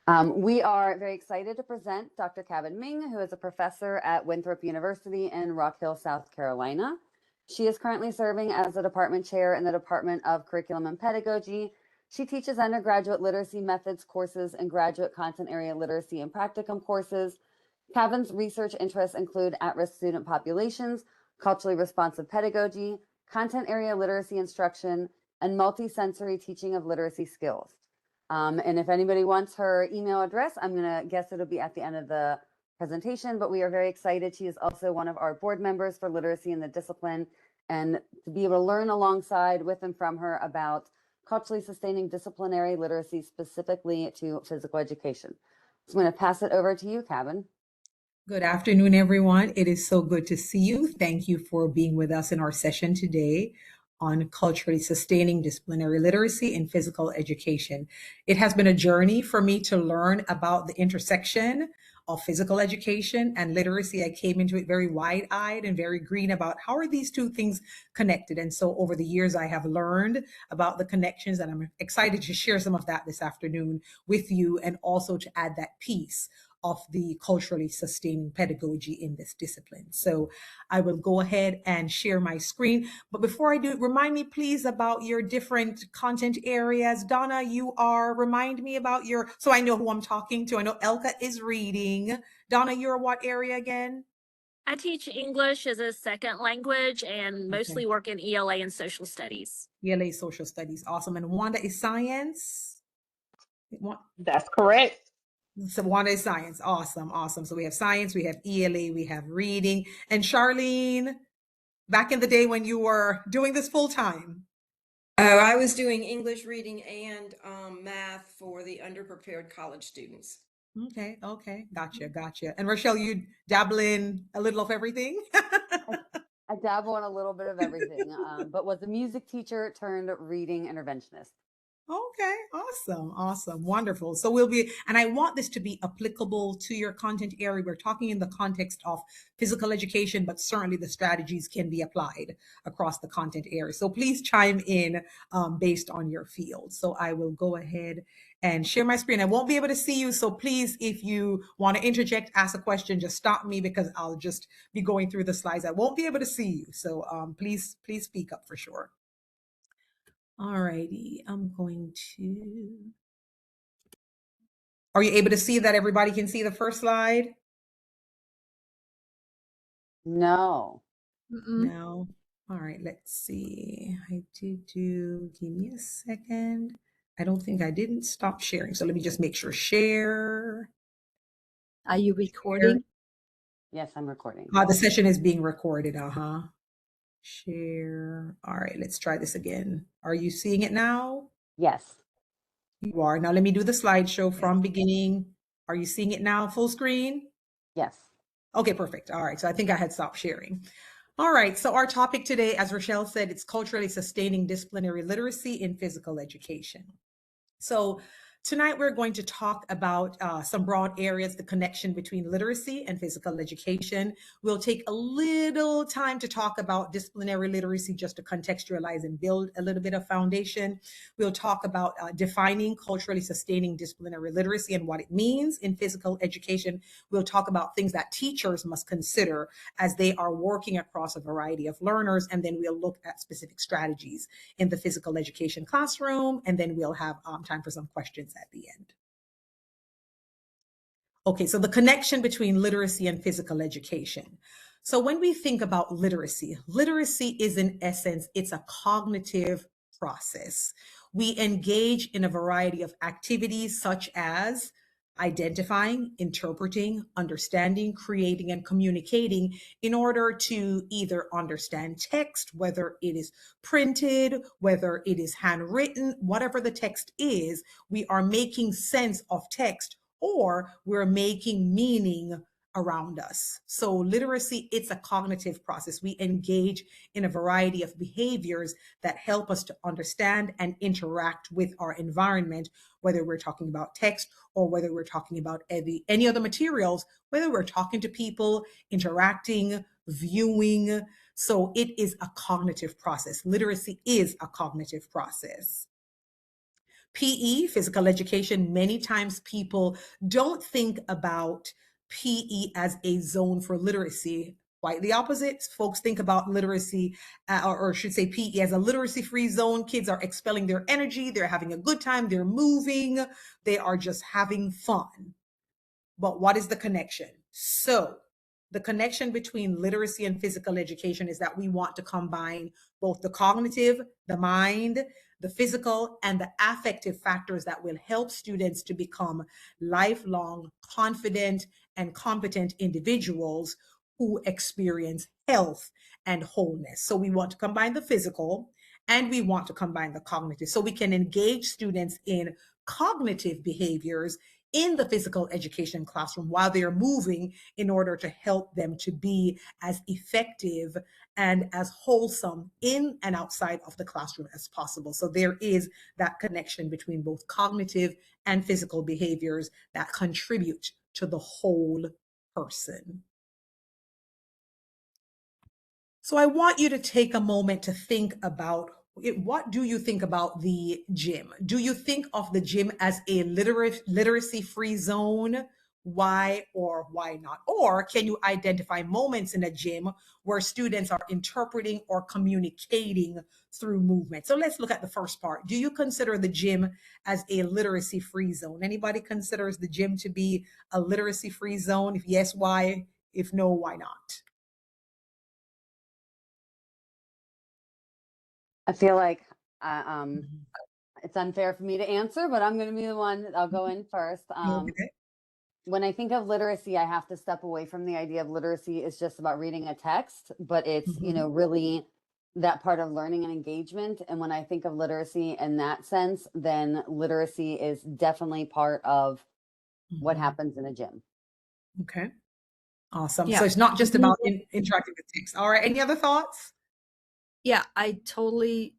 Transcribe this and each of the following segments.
We are very excited to present Dr. Kavin Ming, who is a professor at Winthrop University in Rock Hill, South Carolina. She is currently serving as a department chair in the Department of Curriculum and Pedagogy. She teaches undergraduate literacy methods courses and graduate content area literacy and practicum courses. Kavin's research interests include at-risk student populations, culturally responsive pedagogy, content area literacy instruction, and multisensory teaching of literacy skills. And if anybody wants her email address, I'm going to guess it'll be at the end of the presentation, but we are very excited. She is also one of our board members for literacy in the discipline, and to be able to learn alongside with and from her about culturally sustaining disciplinary literacy specifically to physical education. So I'm going to pass it over to you, Kavin. Good afternoon, everyone. It is so good to see you. Thank you for being with us in our session today on culturally sustaining disciplinary literacy in physical education. It has been a journey for me to learn about the intersection of physical education and literacy. I came into it very wide-eyed and very green about how are these two things connected. And so over the years, I have learned about the connections, and I'm excited to share some of that this afternoon with you, and also to add that piece of the culturally sustaining pedagogy in this discipline. So I will go ahead and share my screen. But before I do, remind me please about your different content areas. Donna, remind me about so I know who I'm talking to. I know Elka is reading. Donna, you're what area again? I teach English as a second language and mostly work in ELA and social studies. ELA, social studies, awesome. And Wanda is science? That's correct. So Wanda is science. Awesome. So we have science, we have ELA, we have reading. And Charlene, back in the day when you were doing this full time? Oh, I was doing English, reading, and math for the underprepared college students. Okay. Gotcha. And Rochelle, you dabble in a little of everything? I dabble in a little bit of everything, but was a music teacher turned reading interventionist. Okay, awesome, wonderful. So and I want this to be applicable to your content area. We're talking in the context of physical education, but certainly the strategies can be applied across the content area. So please chime in based on your field. So I will go ahead and share my screen. I won't be able to see you, so please, if you want to interject, ask a question, just stop me because I'll just be going through the slides. I won't be able to see you, so please speak up for sure. Alrighty, I'm going to. Are you able to see that everybody can see the first slide? No. No. All right, let's see. I did do, give me a second. I don't think I didn't stop sharing. So let me just make sure. Share. Are you recording? Yes, I'm recording. The session is being recorded. Share. All right, let's try this again. Are you seeing it now? Yes. You are. Now let me do the slideshow from beginning. Are you seeing it now full screen? Yes. Okay, perfect. All right, so I think I had stopped sharing. All right, so our topic today, as Rochelle said, it's culturally sustaining disciplinary literacy in physical education. So tonight we're going to talk about some broad areas, the connection between literacy and physical education. We'll take a little time to talk about disciplinary literacy just to contextualize and build a little bit of foundation. We'll talk about defining culturally sustaining disciplinary literacy and what it means in physical education. We'll talk about things that teachers must consider as they are working across a variety of learners, and then we'll look at specific strategies in the physical education classroom, and then we'll have time for some questions at the end. Okay, so the connection between literacy and physical education. So when we think about literacy is in essence, it's a cognitive process. We engage in a variety of activities such as identifying, interpreting, understanding, creating, and communicating in order to either understand text, whether it is printed, whether it is handwritten, whatever the text is, we are making sense of text or we're making meaning around us. So literacy, it's a cognitive process. We engage in a variety of behaviors that help us to understand and interact with our environment, whether we're talking about text or whether we're talking about any other materials, whether we're talking to people, interacting, viewing. So it is a cognitive process. Literacy is a cognitive process. PE, physical education, many times people don't think about PE as a zone for literacy. Quite the opposite. Folks think about literacy, or should say PE, as a literacy-free zone. Kids are expelling their energy, they're having a good time, they're moving, they are just having fun. But what is the connection? So the connection between literacy and physical education is that we want to combine both the cognitive, the mind, the physical, and the affective factors that will help students to become lifelong, confident, and competent individuals who experience health and wholeness. So we want to combine the physical and we want to combine the cognitive, so we can engage students in cognitive behaviors in the physical education classroom while they are moving, in order to help them to be as effective and as wholesome in and outside of the classroom as possible. So there is that connection between both cognitive and physical behaviors that contribute to the whole person. So I want you to take a moment to think about it. What do you think about the gym? Do you think of the gym as a literacy-free zone? Why or why not? Or can you identify moments in a gym where students are interpreting or communicating through movement? So let's look at the first part. Do you consider the gym as a literacy-free zone? Anybody considers the gym to be a literacy-free zone? If yes, why? If no, why not? I feel like it's unfair for me to answer, but I'm going to be the one. I'll go in first. Okay. When I think of literacy, I have to step away from the idea of literacy is just about reading a text, but it's, really that part of learning and engagement. And when I think of literacy in that sense, then literacy is definitely part of what happens in a gym. Okay. Awesome. Yeah. So it's not just about interacting with text. All right. Any other thoughts? Yeah, I totally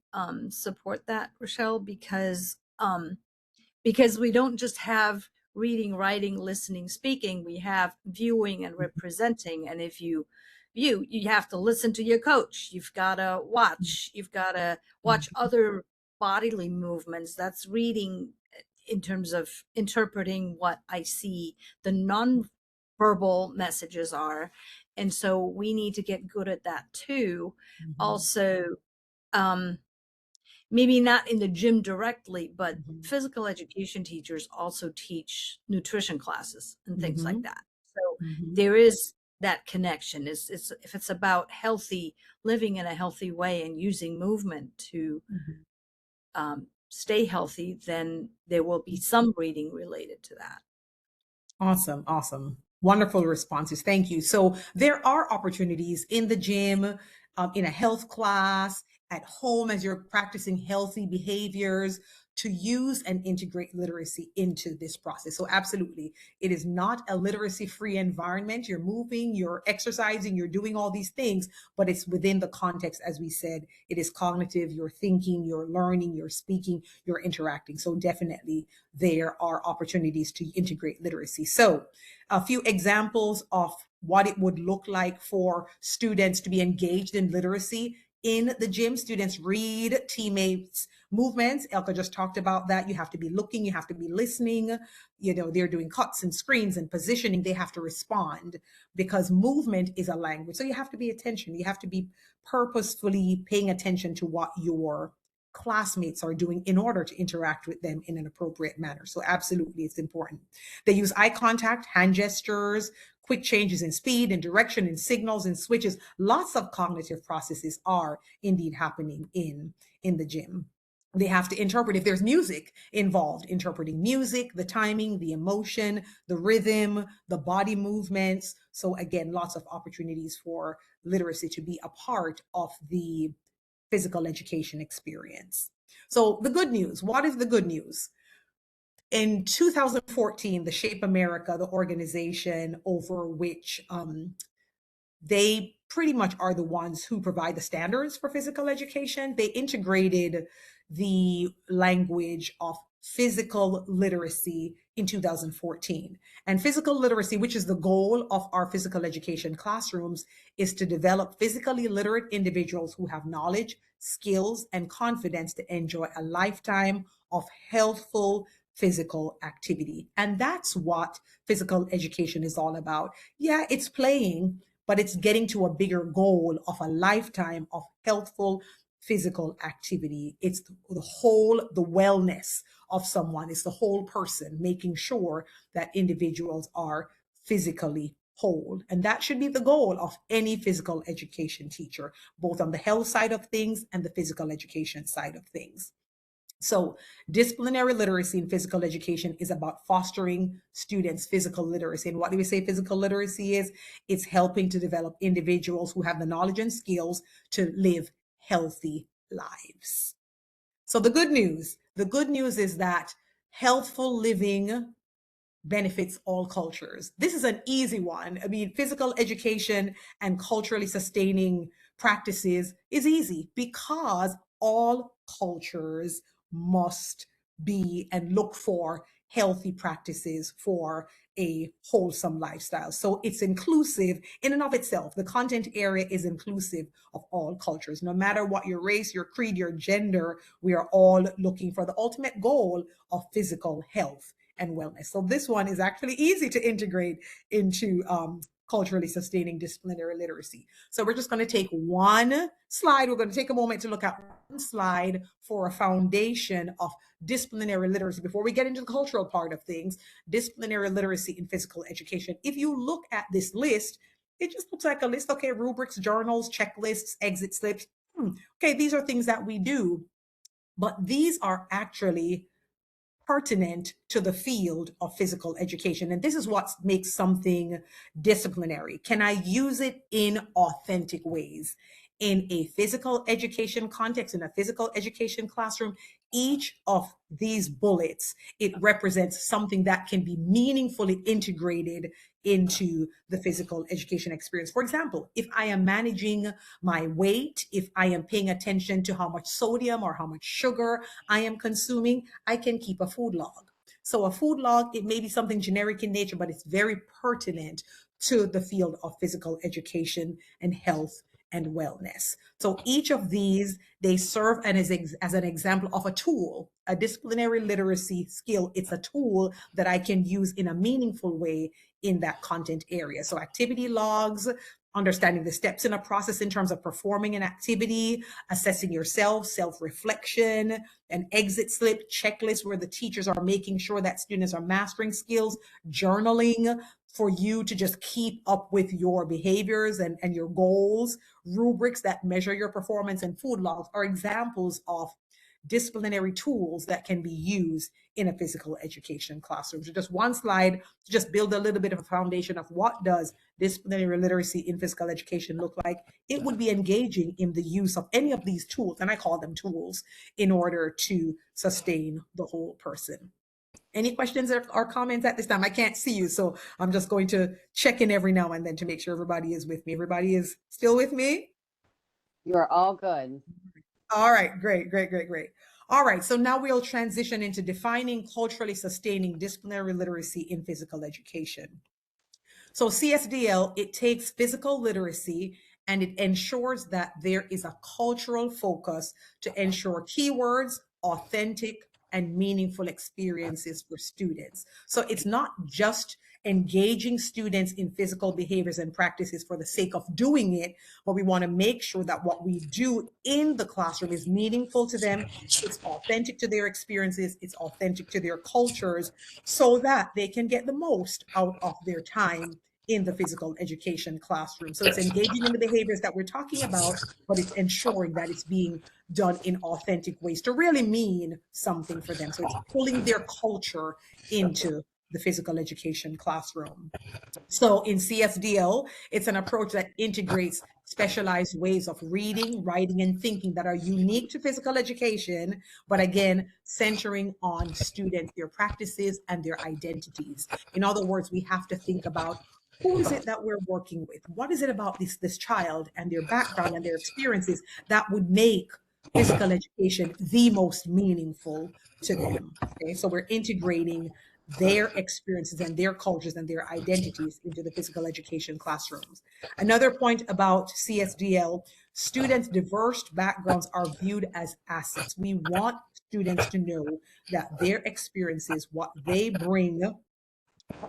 support that, Rochelle, because we don't just have reading, writing, listening, speaking. We have viewing and representing. And if you view, you have to listen to your coach. You've got to watch. You've got to watch other bodily movements. That's reading in terms of interpreting what I see. The nonverbal messages are. And so we need to get good at that too. Also, maybe not in the gym directly, but physical education teachers also teach nutrition classes and things like that. So there is that connection. It's if it's about healthy living in a healthy way and using movement to stay healthy, then there will be some reading related to that. Awesome. Awesome. Wonderful responses. Thank you. So there are opportunities in the gym, in a health class, at home as you're practicing healthy behaviors, to use and integrate literacy into this process. So absolutely, it is not a literacy-free environment. You're moving, you're exercising, you're doing all these things, but it's within the context, as we said, it is cognitive, you're thinking, you're learning, you're speaking, you're interacting. So definitely there are opportunities to integrate literacy. So a few examples of what it would look like for students to be engaged in literacy. In the gym, students read teammates' movements. Elka just talked about that. You have to be looking, you have to be listening. They're doing cuts and screens and positioning. They have to respond because movement is a language. So you have to be attention. You have to be purposefully paying attention to what your classmates are doing in order to interact with them in an appropriate manner. So absolutely, it's important. They use eye contact, hand gestures, quick changes in speed and direction and signals and switches. Lots of cognitive processes are indeed happening in the gym. They have to interpret if there's music involved, interpreting music, the timing, the emotion, the rhythm, the body movements. So again, lots of opportunities for literacy to be a part of the physical education experience. So the good news, what is the good news? In 2014, the Shape America, the organization over which they pretty much are the ones who provide the standards for physical education, they integrated the language of physical literacy in 2014. And physical literacy, which is the goal of our physical education classrooms, is to develop physically literate individuals who have knowledge, skills, and confidence to enjoy a lifetime of healthful physical activity. And that's what physical education is all about. Yeah, it's playing, but it's getting to a bigger goal of a lifetime of healthful physical activity. It's the wellness of someone. It's the whole person, making sure that individuals are physically whole. And that should be the goal of any physical education teacher, both on the health side of things and the physical education side of things. So disciplinary literacy in physical education is about fostering students' physical literacy. And what do we say physical literacy is? It's helping to develop individuals who have the knowledge and skills to live healthy lives. So the good news is that healthful living benefits all cultures. This is an easy one. I mean, physical education and culturally sustaining practices is easy because all cultures must be and look for healthy practices for a wholesome lifestyle. So it's inclusive in and of itself. The content area is inclusive of all cultures. No matter what your race, your creed, your gender, we are all looking for the ultimate goal of physical health and wellness. So this one is actually easy to integrate into culturally sustaining disciplinary literacy. So we're just going to take one slide. We're going to take a moment to look at one slide for a foundation of disciplinary literacy before we get into the cultural part of things. Disciplinary literacy in physical education. If you look at this list, it just looks like a list. Okay, rubrics, journals, checklists, exit slips. Okay, these are things that we do, but these are actually pertinent to the field of physical education. And this is what makes something disciplinary. Can I use it in authentic ways? In a physical education context, in a physical education classroom, each of these bullets, it represents something that can be meaningfully integrated into the physical education experience. For example, if I am managing my weight, if I am paying attention to how much sodium or how much sugar I am consuming, I can keep a food log. So a food log, it may be something generic in nature, but it's very pertinent to the field of physical education and health and wellness. So each of these, they serve as an example of a tool, a disciplinary literacy skill. It's a tool that I can use in a meaningful way in that content area. So activity logs, understanding the steps in a process in terms of performing an activity, assessing yourself, self-reflection, an exit slip, checklist where the teachers are making sure that students are mastering skills, journaling for you to just keep up with your behaviors and your goals, rubrics that measure your performance, and food logs are examples of disciplinary tools that can be used in a physical education classroom. So just one slide to just build a little bit of a foundation of what does disciplinary literacy in physical education look like. It would be engaging in the use of any of these tools, and I call them tools, in order to sustain the whole person. Any questions or comments at this time? I can't see you, so I'm just going to check in every now and then to make sure everybody is with me. Everybody is still with me? You are all good. All right, great. All right, so now we'll transition into defining culturally sustaining disciplinary literacy in physical education. So CSDL, it takes physical literacy and it ensures that there is a cultural focus to ensure keywords, authentic and meaningful experiences for students. So it's not just engaging students in physical behaviors and practices for the sake of doing it, but we want to make sure that what we do in the classroom is meaningful to them, it's authentic to their experiences, it's authentic to their cultures, so that they can get the most out of their time in the physical education classroom. So it's engaging in the behaviors that we're talking about, but it's ensuring that it's being done in authentic ways to really mean something for them. So it's pulling their culture into the physical education classroom. So in CSDL, it's an approach that integrates specialized ways of reading, writing, and thinking that are unique to physical education, but again, centering on students, their practices, and their identities. In other words, we have to think about who is it that we're working with? What is it about this child and their background and their experiences that would make physical education the most meaningful to them? Okay, so we're integrating their experiences and their cultures and their identities into the physical education classrooms. Another point about CSDL, Students' diverse backgrounds are viewed as assets. We want students to know that their experiences, what they bring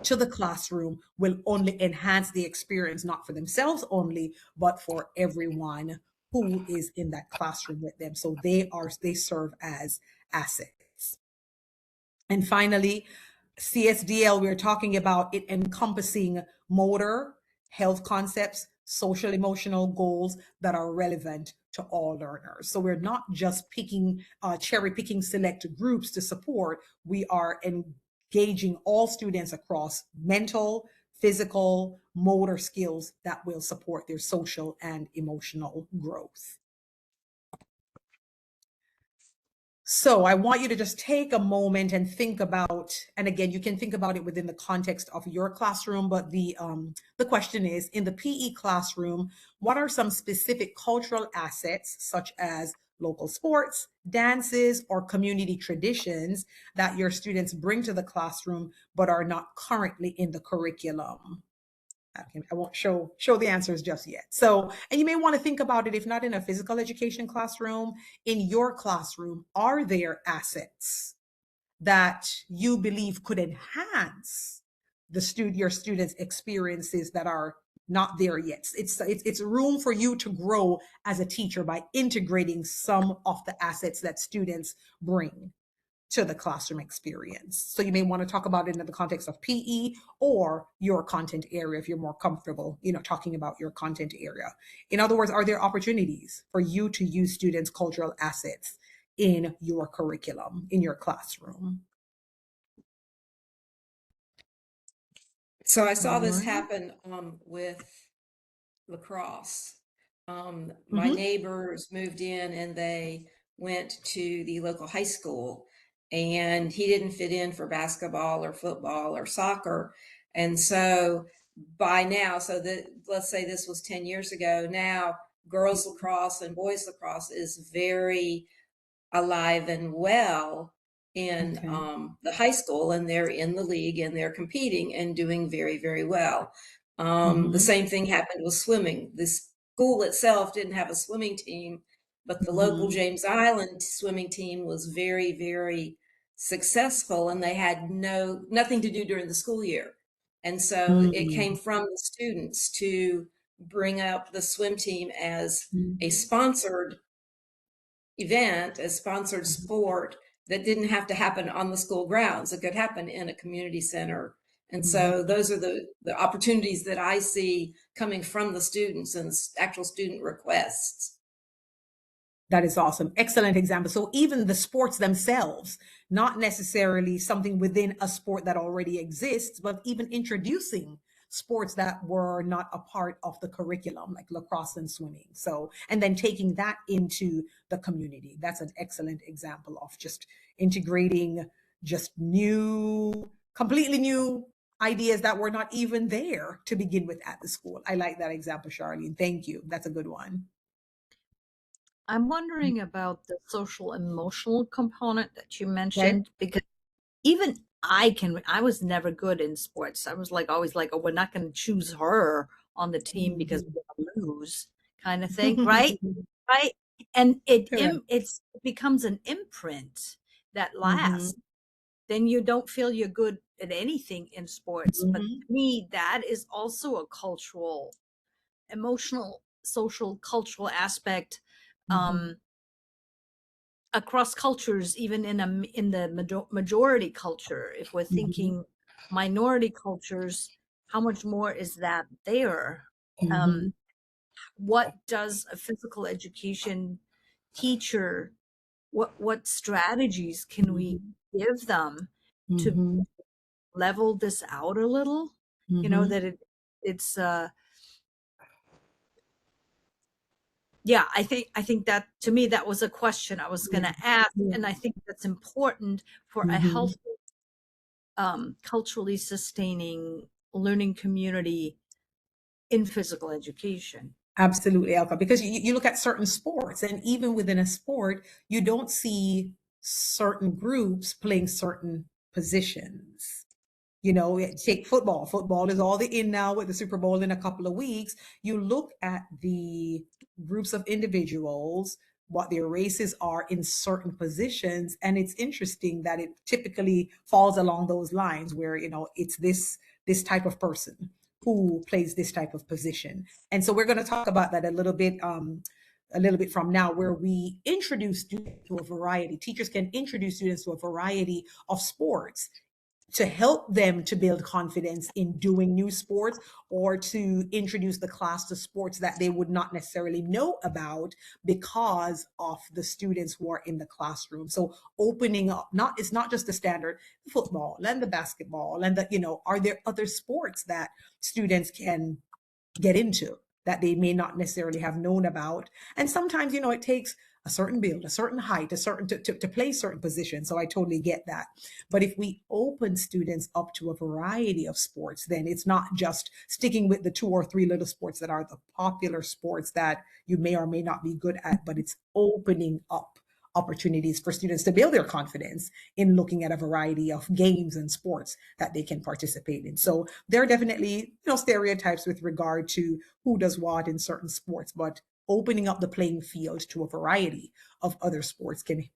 to the classroom, will only enhance the experience, not for themselves only, but for everyone who is in that classroom with them. So they serve as assets. And finally, CSDL, we're talking about it encompassing motor, health concepts, social emotional goals that are relevant to all learners. So we're not just cherry picking select groups to support, we are engaging all students across mental, physical, motor skills that will support their social and emotional growth. So I want you to just take a moment and think about, and again, you can think about it within the context of your classroom, but the question is, in the PE classroom, what are some specific cultural assets, such as local sports, dances, or community traditions that your students bring to the classroom, but are not currently in the curriculum? I won't show the answers just yet. So, and you may want to think about it, if not in a physical education classroom, in your classroom, are there assets that you believe could enhance your students' experiences that are not there yet? It's room for you to grow as a teacher by integrating some of the assets that students bring to the classroom experience. So you may want to talk about it in the context of PE or your content area if you're more comfortable, talking about your content area. In other words, are there opportunities for you to use students' cultural assets in your curriculum, in your classroom? So I saw this Alright. happen with lacrosse. My neighbors moved in and they went to the local high school, and he didn't fit in for basketball or football or soccer. And so by now, let's say this was 10 years ago, now girls lacrosse and boys lacrosse is very alive and well in Okay. the high school, and they're in the league and they're competing and doing very, very well. The same thing happened with swimming. The school itself didn't have a swimming team, but the local James Island swimming team was very, very successful, and they had nothing to do during the school year. And so it came from the students to bring up the swim team as a sponsored event, a sponsored sport that didn't have to happen on the school grounds. It could happen in a community center. And so those are the opportunities that I see coming from the students and actual student requests. That is awesome. Excellent example. So even the sports themselves, not necessarily something within a sport that already exists, but even introducing sports that were not a part of the curriculum, like lacrosse and swimming. So, and then taking that into the community. That's an excellent example of just integrating just completely new ideas that were not even there to begin with at the school. I like that example, Charlene. Thank you. That's a good one. I'm wondering about the social emotional component that you Okay. mentioned, because even I was never good in sports. I was always like, oh, we're not going to choose her on the team because we're going to lose, kind of thing. Right. Right. And Correct. it becomes an imprint that lasts. Then you don't feel you're good at anything in sports. But to me, that is also a cultural, emotional, social, cultural aspect. Across cultures, even in the majority culture, if we're thinking minority cultures, how much more is that there? What does a physical education teacher, what strategies can we give them to level this out a little? That it's yeah, I think that, to me, that was a question I was going to ask. And I think that's important for a healthy, culturally sustaining learning community in physical education. Absolutely, Alka, because you look at certain sports, and even within a sport, you don't see certain groups playing certain positions. You know, take football. Football is all the in now with the Super Bowl in a couple of weeks. You look at the groups of individuals, what their races are in certain positions, and it's interesting that it typically falls along those lines where, you know, it's this type of person who plays this type of position. And so we're going to talk about that a little bit from now, where we introduce students to a variety. Teachers can introduce students to a variety of sports to help them to build confidence in doing new sports, or to introduce the class to sports that they would not necessarily know about because of the students who are in the classroom. So opening up, it's not just the standard football and the basketball and the, you know, are there other sports that students can get into that they may not necessarily have known about? And sometimes, you know, it takes a certain build, a certain height, a certain to play certain positions. So I totally get that. But if we open students up to a variety of sports, then it's not just sticking with the 2 or 3 little sports that are the popular sports that you may or may not be good at, but it's opening up opportunities for students to build their confidence in looking at a variety of games and sports that they can participate in. So there are definitely, you know, stereotypes with regard to who does what in certain sports, but opening up the playing field to a variety of other sports can,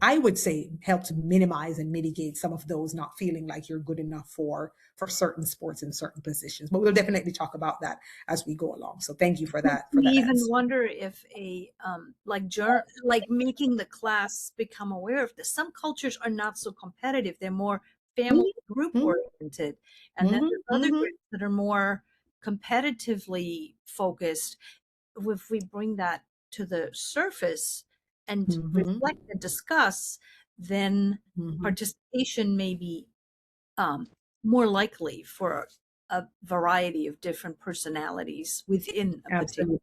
I would say, help to minimize and mitigate some of those not feeling like you're good enough for certain sports in certain positions. But we'll definitely talk about that as we go along. So thank you for that. We even wonder if a like making the class become aware of this. Some cultures are not so competitive; they're more family group oriented, and then there's other groups that are more competitively focused. If we bring that to the surface and reflect and discuss, then participation may be more likely for a variety of different personalities within a particular.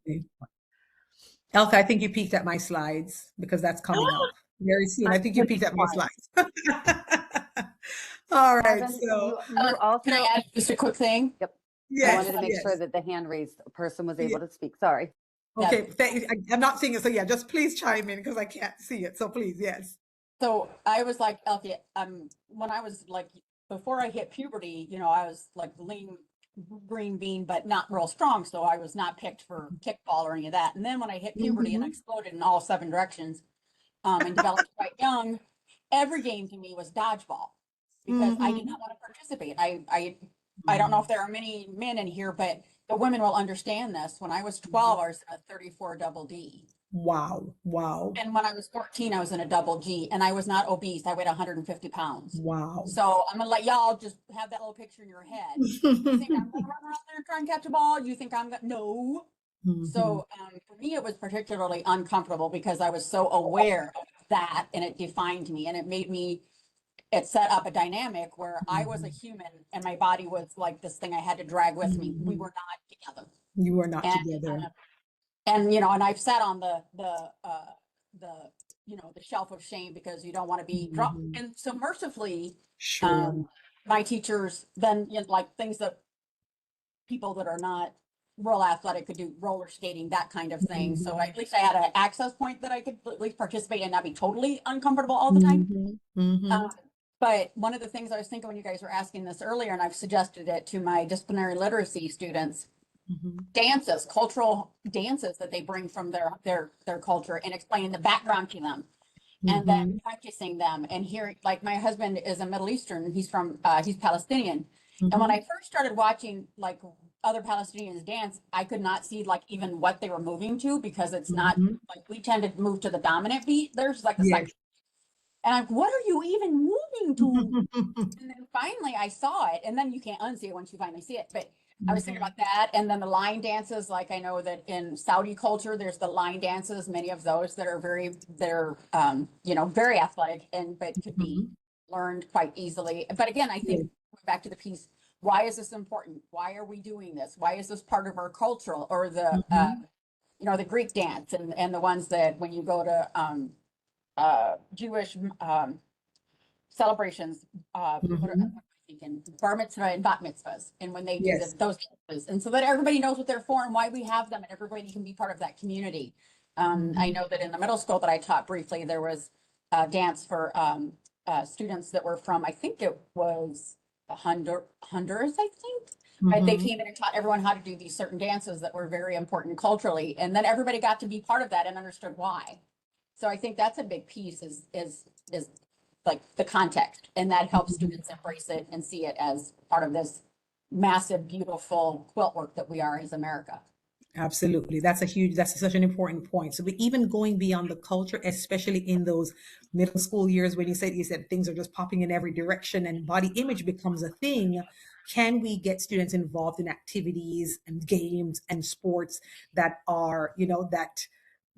Elsa, I think you peeked at my slides because that's coming up very soon. I think you peeked at my slides. All right. Kavin, so you also, can I add just a quick thing? Yep. Yes, I wanted to make sure that the hand raised person was able to speak. Sorry. Okay, I'm not seeing it. So yeah, just please chime in because I can't see it. So please, yes. So I was like, Elke, when I was like, before I hit puberty, you know, I was like lean green bean, but not real strong. So I was not picked for kickball or any of that. And then when I hit puberty and exploded in all 7 directions, and developed quite young, every game to me was dodgeball because I did not want to participate. I don't know if there are many men in here, but the women will understand this. When I was 12, I was in a 34 double D. Wow. And when I was 14, I was in a double G, and I was not obese. I weighed 150 pounds. Wow. So I'm gonna let y'all just have that little picture in your head. You think I'm gonna run around there and try and catch a ball? You think I'm gonna, no. So for me, it was particularly uncomfortable because I was so aware of that, and it defined me, and it set up a dynamic where I was a human and my body was like this thing I had to drag with me. We were not together. You were not together. And you know, and I've sat on the you know, the shelf of shame because you don't want to be dropped. And so mercifully, my teachers then, you know, like things that people that are not real athletic could do, roller skating, that kind of thing. So at least I had an access point that I could at least participate and not be totally uncomfortable all the time. But one of the things I was thinking when you guys were asking this earlier, and I've suggested it to my disciplinary literacy students, dances, cultural dances that they bring from their culture, and explaining the background to them, and then practicing them and hearing. Like my husband is a Middle Eastern, he's Palestinian, and when I first started watching like other Palestinians dance, I could not see like even what they were moving to, because it's not like we tend to move to the dominant beat. There's like a section. And I'm, what are you even moving to? And then finally I saw it, and then you can't unsee it once you finally see it. But I was thinking about that. And then the line dances, like I know that in Saudi culture, there's the line dances, many of those that are you know, very athletic but could be learned quite easily. But again, I think back to the piece, why is this important? Why are we doing this? Why is this part of our cultural, or the, you know, the Greek dance and the ones that when you go to, Jewish celebrations, what am I thinking? Bar mitzvah and bat mitzvahs, and when they do those dances, and so that everybody knows what they're for and why we have them, and everybody can be part of that community. I know that in the middle school that I taught briefly, there was a dance for students that were from, I think it was Honduras, I think. Right? They came in and taught everyone how to do these certain dances that were very important culturally, and then everybody got to be part of that and understood why. So I think that's a big piece is like the context, and that helps students embrace it and see it as part of this massive, beautiful quilt work that we are as America. Absolutely. That's such an important point. So even going beyond the culture, especially in those middle school years when you said things are just popping in every direction and body image becomes a thing, can we get students involved in activities and games and sports that are, that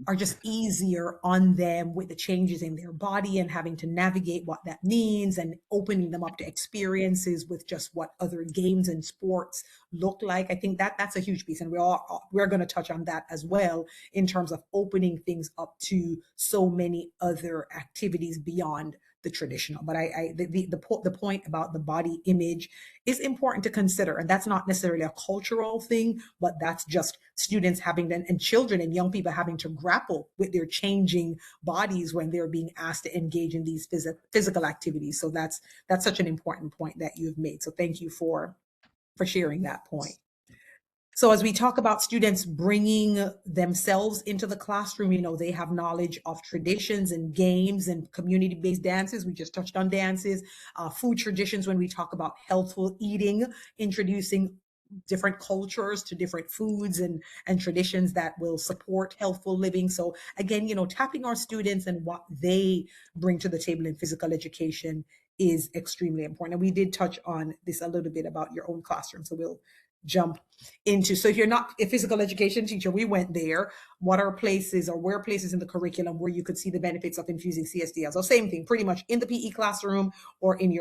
are just easier on them with the changes in their body and having to navigate what that means and opening them up to experiences with just what other games and sports look like. I think that's a huge piece, and we're going to touch on that as well in terms of opening things up to so many other activities beyond the traditional. But the point about the body image is important to consider, and that's not necessarily a cultural thing, but that's just students having and children and young people having to grapple with their changing bodies when they're being asked to engage in these physical activities. So that's such an important point that you've made. So thank you for sharing that point. So as we talk about students bringing themselves into the classroom, they have knowledge of traditions and games and community-based dances. We just touched on dances, food traditions when we talk about healthful eating, introducing different cultures to different foods and traditions that will support healthful living. So again, tapping our students and what they bring to the table in physical education is extremely important. And we did touch on this a little bit about your own classroom. So we'll jump into, so if you're not a physical education teacher, we went there. What are places or where places in the curriculum where you could see the benefits of infusing CSDL? So same thing, pretty much in the PE classroom or in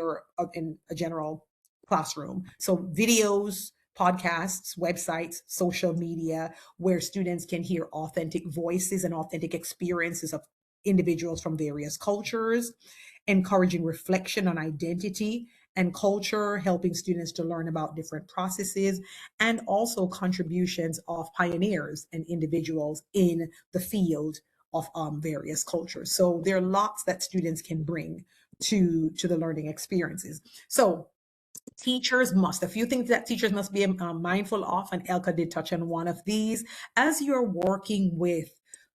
a general classroom. So videos, podcasts, websites, social media, where students can hear authentic voices and authentic experiences of individuals from various cultures, encouraging reflection on identity and culture, helping students to learn about different processes, and also contributions of pioneers and individuals in the field of various cultures. So there are lots that students can bring to the learning experiences. So a few things that teachers must be mindful of, and Elka did touch on one of these, as you're working with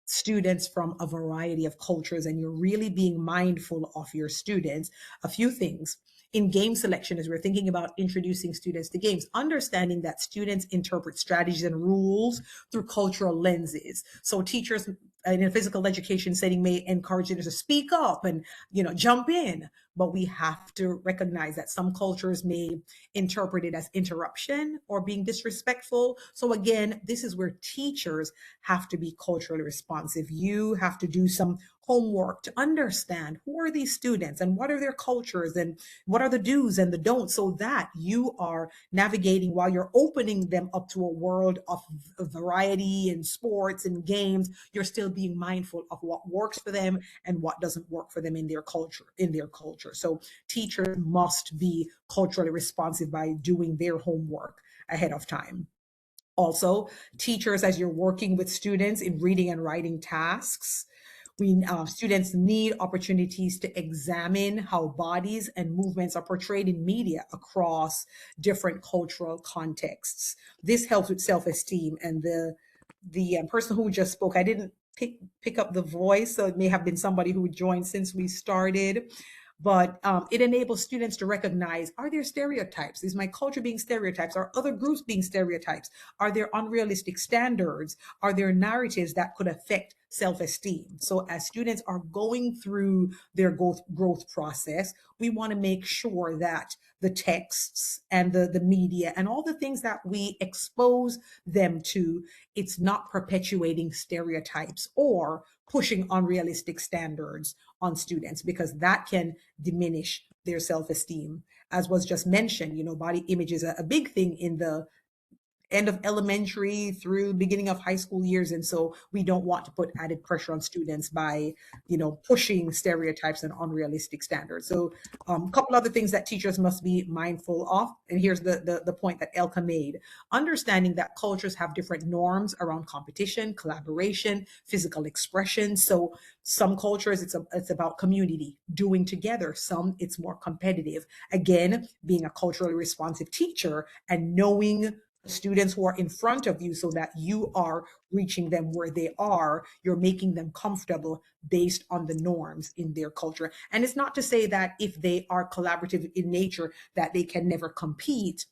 students from a variety of cultures and you're really being mindful of your students, a few things. In game selection, as we're thinking about introducing students to games, understanding that students interpret strategies and rules through cultural lenses. So teachers in a physical education setting may encourage students to speak up and jump in, but we have to recognize that some cultures may interpret it as interruption or being disrespectful. So again, this is where teachers have to be culturally responsive. You have to do some homework to understand who are these students and what are their cultures and what are the do's and the don'ts, so that you are navigating while you're opening them up to a world of variety in sports and games. You're still being mindful of what works for them and what doesn't work for them in their culture. So teachers must be culturally responsive by doing their homework ahead of time. Also, teachers, as you're working with students in reading and writing tasks, students need opportunities to examine how bodies and movements are portrayed in media across different cultural contexts. This helps with self-esteem. And the person who just spoke, I didn't pick up the voice, so it may have been somebody who joined since we started. But it enables students to recognize, are there stereotypes? Is my culture being stereotypes? Are other groups being stereotypes? Are there unrealistic standards? Are there narratives that could affect self-esteem? So as students are going through their growth process, we want to make sure that the texts and the media and all the things that we expose them to, it's not perpetuating stereotypes or pushing unrealistic standards on students, because that can diminish their self-esteem. As was just mentioned, body image is a big thing in the end of elementary through beginning of high school years. And so we don't want to put added pressure on students by, pushing stereotypes and unrealistic standards. So a couple other things that teachers must be mindful of. And here's the point that Elka made. Understanding that cultures have different norms around competition, collaboration, physical expression. So some cultures, it's about community, doing together. Some, it's more competitive. Again, being a culturally responsive teacher and knowing students who are in front of you so that you are reaching them where they are, you're making them comfortable based on the norms in their culture. And it's not to say that if they are collaborative in nature that they can never compete,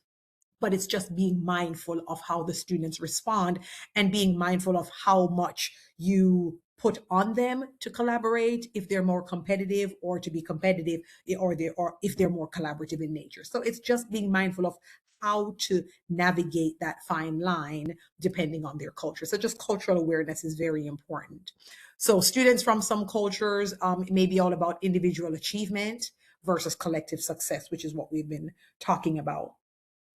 but it's just being mindful of how the students respond and being mindful of how much you put on them to collaborate if they're more competitive, or to be competitive, or if they're more collaborative in nature. So it's just being mindful of how to navigate that fine line depending on their culture. So just cultural awareness is very important. So students from some cultures, it may be all about individual achievement versus collective success, which is what we've been talking about.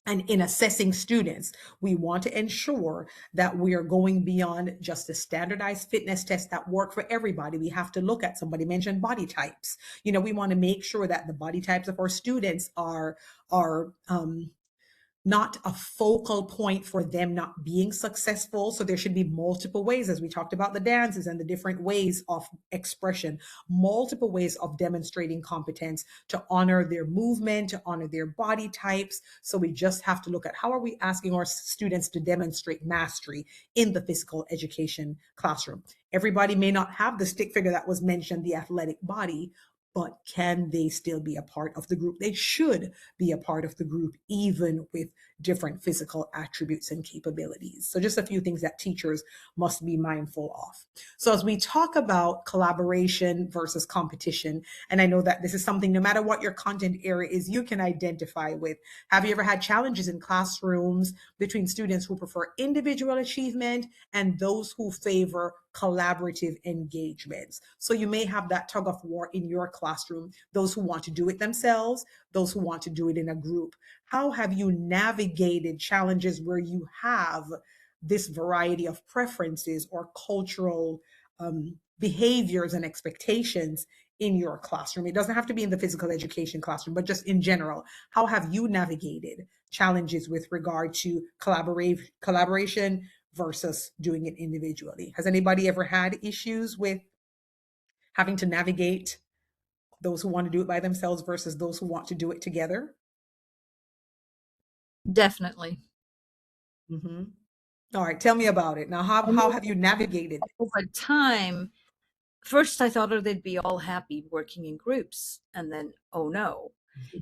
And in assessing students, we want to ensure that we are going beyond just a standardized fitness test that work for everybody. We have to look at, somebody mentioned body types. We want to make sure that the body types of our students are not a focal point for them not being successful. So there should be multiple ways, as we talked about the dances and the different ways of expression, multiple ways of demonstrating competence to honor their movement, to honor their body types. So we just have to look at how are we asking our students to demonstrate mastery in the physical education classroom. Everybody may not have the stick figure that was mentioned, the athletic body, but can they still be a part of the group? They should be a part of the group, even with different physical attributes and capabilities. So just a few things that teachers must be mindful of. So as we talk about collaboration versus competition, and I know that this is something, no matter what your content area is, you can identify with. Have you ever had challenges in classrooms between students who prefer individual achievement and those who favor collaborative engagements? So you may have that tug of war in your classroom, those who want to do it themselves, those who want to do it in a group. How have you navigated challenges where you have this variety of preferences or cultural behaviors and expectations in your classroom? It doesn't have to be in the physical education classroom, but just in general. How have you navigated challenges with regard to collaboration versus doing it individually? Has anybody ever had issues with having to navigate those who want to do it by themselves versus those who want to do it together? Definitely. Mm-hmm. All right, tell me about it. Now, how have you navigated it? Over time, first I thought, oh, they'd be all happy working in groups. And then, oh no.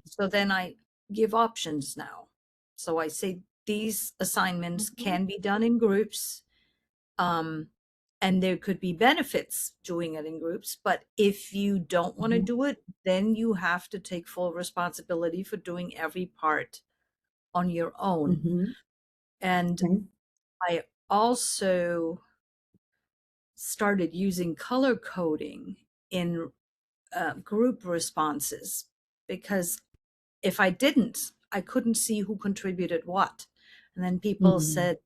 So then I give options now. So I say these assignments can be done in groups. And there could be benefits doing it in groups. But if you don't want to do it, then you have to take full responsibility for doing every part on your own. And I also started using color coding in group responses, because if I didn't, I couldn't see who contributed what. And then people said,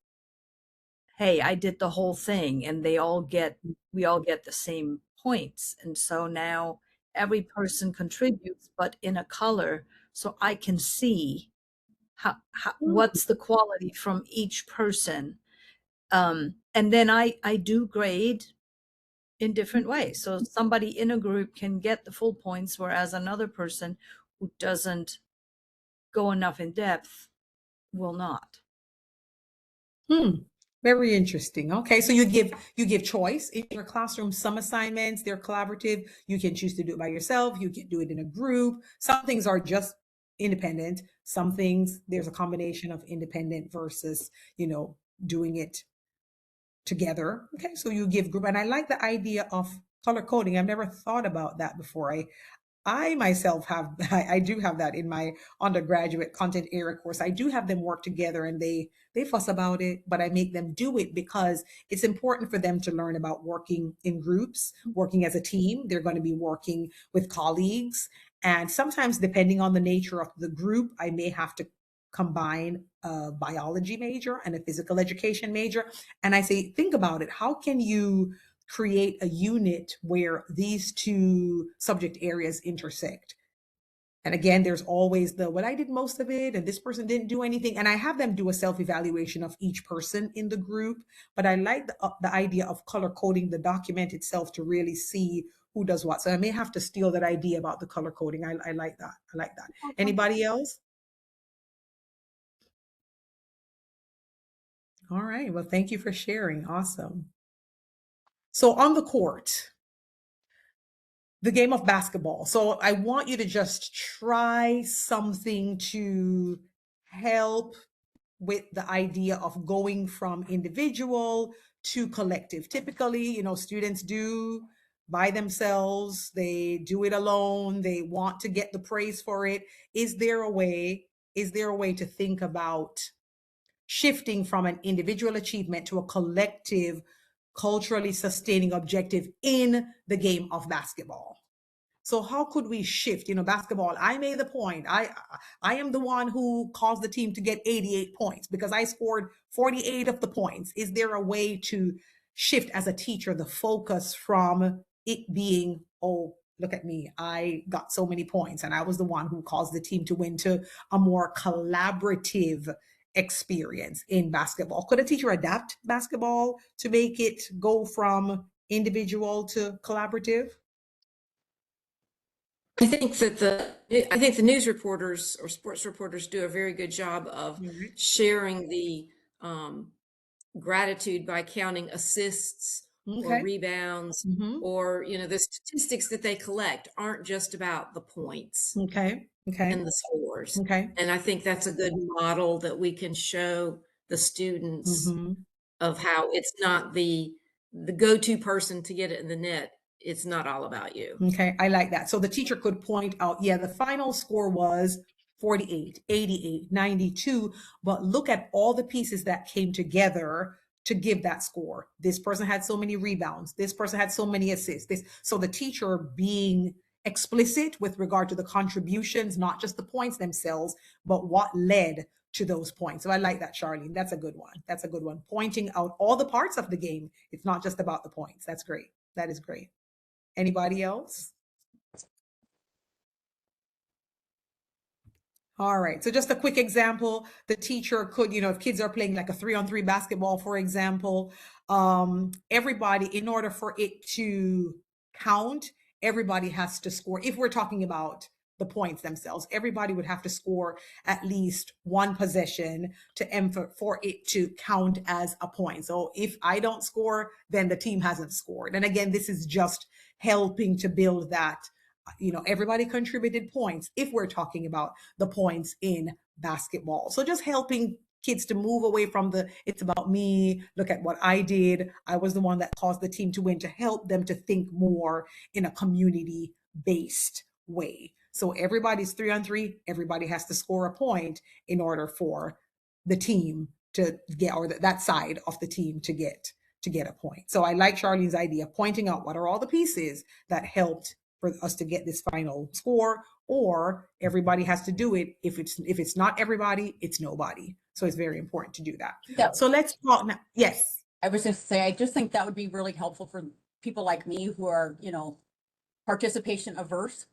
hey, I did the whole thing, and we all get the same points. And so now every person contributes, but in a color, so I can see how what's the quality from each person. And then I do grade in different ways. So somebody in a group can get the full points, whereas another person who doesn't go enough in depth will not. Very interesting. Okay, so you give choice in your classroom. Some assignments, they're collaborative. You can choose to do it by yourself. You can do it in a group. Some things are just independent. Some things, there's a combination of independent versus, doing it together. Okay, so you give group. And I like the idea of color coding. I've never thought about that before. I myself I do have that in my undergraduate content area course. I do have them work together, and they fuss about it, but I make them do it because it's important for them to learn about working in groups, working as a team. They're going to be working with colleagues. And sometimes, depending on the nature of the group, I may have to combine a biology major and a physical education major. And I say, think about it. How can you create a unit where these two subject areas intersect? And again, there's always the, well, I did most of it and this person didn't do anything. And I have them do a self-evaluation of each person in the group. But I like the idea of color coding the document itself to really see who does what. So I may have to steal that idea about the color coding. I like that. I like that. Anybody else? All right. Well, thank you for sharing. Awesome. So on the court, the game of basketball. So I want you to just try something to help with the idea of going from individual to collective. Typically, you know, students do by themselves, they do it alone, they want to get the praise for it. Is there a way to think about shifting from an individual achievement to a collective, culturally sustaining objective in the game of basketball? So how could we shift? You know, basketball, I made the point. I am the one who caused the team to get 88 points because I scored 48 of the points. Is there a way to shift as a teacher the focus from it being, oh, look at me, I got so many points and I was the one who caused the team to win, to a more collaborative experience in basketball? Could a teacher adapt basketball to make it go from individual to collaborative? I think the news reporters or sports reporters do a very good job of sharing the gratitude by counting assists or rebounds, or, you know, the statistics that they collect aren't just about the points and the scores. And I think that's a good model that we can show the students of how it's not the go-to person to get it in the net. It's not all about you. Okay, I like that. So the teacher could point out, yeah, the final score was 48, 88, 92, but look at all the pieces that came together to give that score. This person had so many rebounds. This person had so many assists. So the teacher being explicit with regard to the contributions, not just the points themselves, but what led to those points. So I like that, Charlene. That's a good one. That's a good one. Pointing out all the parts of the game. It's not just about the points. That's great. That is great. Anybody else? All right. So just a quick example, the teacher could, you know, if kids are playing like a 3-on-3 basketball, for example, everybody, in order for it to count, everybody has to score. If we're talking about the points themselves, everybody would have to score at least one possession for it to count as a point. So if I don't score, then the team hasn't scored. And again, this is just helping to build that, you know, everybody contributed points if we're talking about the points in basketball. So just helping kids to move away from it's about me, look at what I did, I was the one that caused the team to win, to help them to think more in a community-based way. So everybody's 3-on-3, everybody has to score a point in order for the team to get, or that side of the team to get a point. So I like Charlene's idea, pointing out what are all the pieces that helped for us to get this final score, or everybody has to do it. If it's not everybody, it's nobody. So it's very important to do that. Yeah. So let's talk now. Yes. I was just say, I just think that would be really helpful for people like me who are, you know, participation averse.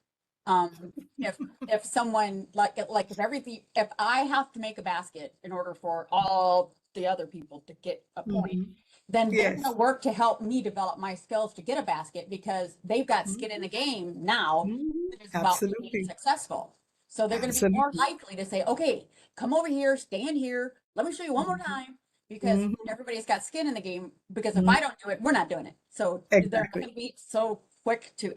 If someone if I have to make a basket in order for all the other people to get a point, then they're going to work to help me develop my skills to get a basket, because they've got skin in the game now. It's about being successful. So they're going to be more likely to say, okay, come over here, stand here. Let me show you one more time, because everybody's got skin in the game, because if I don't do it, we're not doing it. So they're not going to be so quick to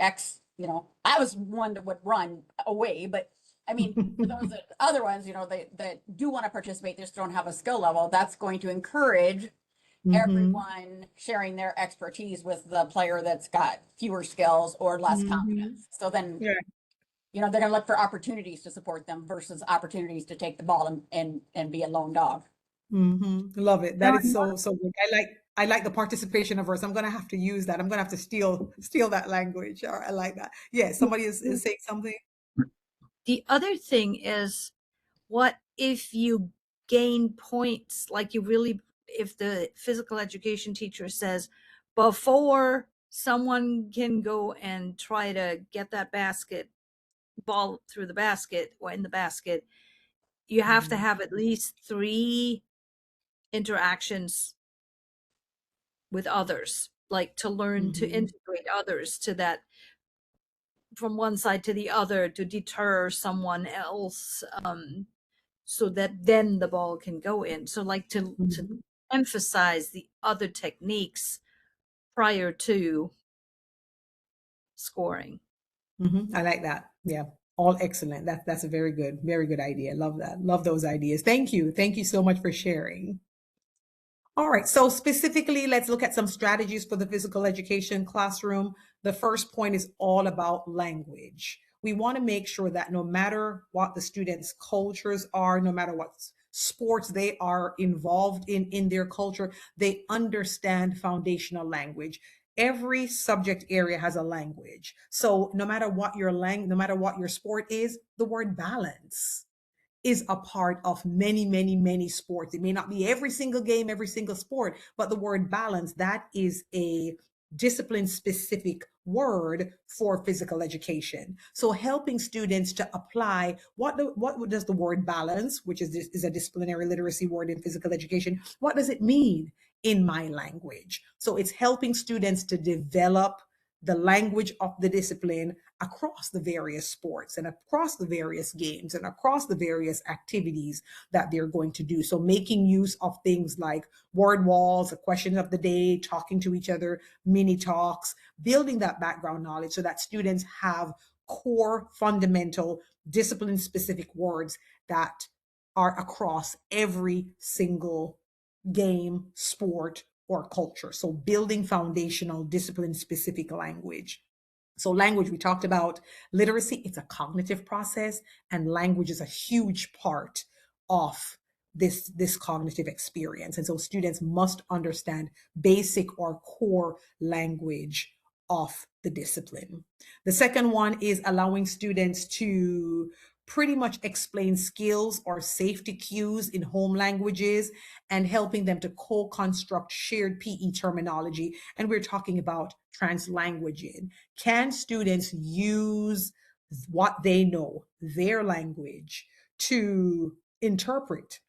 you know, I was one that would run away, but I mean, for those other ones, you know, that do want to participate, they just don't have a skill level. That's going to encourage everyone sharing their expertise with the player that's got fewer skills or less confidence. So then, you know, they're going to look for opportunities to support them versus opportunities to take the ball and be a lone dog. Love it. That is so good. I like the participation averse. I'm going to have to use that. I'm going to have to steal that language. I like that. Yeah. Somebody is saying something. The other thing is, what if you gain points. Like you really, if the physical education teacher says, before someone can go and try to get that ball through the basket or in the basket, you have to have at least 3 interactions with others, like to learn to integrate others to that, from one side to the other, to deter someone else, so that then the ball can go in. So like to emphasize the other techniques prior to scoring. I like that. Yeah. All excellent. That's a very good idea. Love that. Love those ideas. Thank you. Thank you so much for sharing. All right. So specifically, let's look at some strategies for the physical education classroom. The first point is all about language. We want to make sure that no matter what the students' cultures are, no matter what sports they are involved in their culture, they understand foundational language. Every subject area has a language. So no matter what no matter what your sport is, the word balance is a part of many, many, many sports. It may not be every single game, every single sport, but the word balance, that is a discipline specific word for physical education. So helping students to apply what does the word balance, which is a disciplinary literacy word in physical education, what does it mean in my language? So it's helping students to develop the language of the discipline across the various sports and across the various games and across the various activities that they're going to do. So making use of things like word walls, a question of the day, talking to each other, mini talks, building that background knowledge so that students have core fundamental discipline specific words that are across every single game, sport, or culture. So building foundational discipline specific language. So language, we talked about literacy, it's a cognitive process, and language is a huge part of this cognitive experience. And so students must understand basic or core language of the discipline. The second one is allowing students to pretty much explain skills or safety cues in home languages and helping them to co-construct shared PE terminology. And we're talking about translanguaging. Can students use what they know, their language, to interpret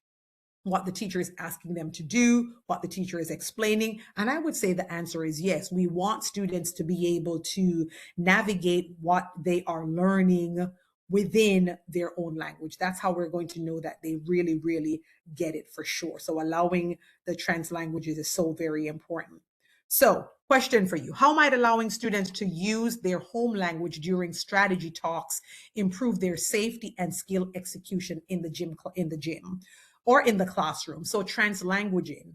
what the teacher is asking them to do, what the teacher is explaining? And I would say the answer is yes. We want students to be able to navigate what they are learning within their own language. That's how we're going to know that they really, really get it for sure. So allowing the trans languages is so very important. So question for you: how might allowing students to use their home language during strategy talks improve their safety and skill execution in the gym or in the classroom? So translanguaging.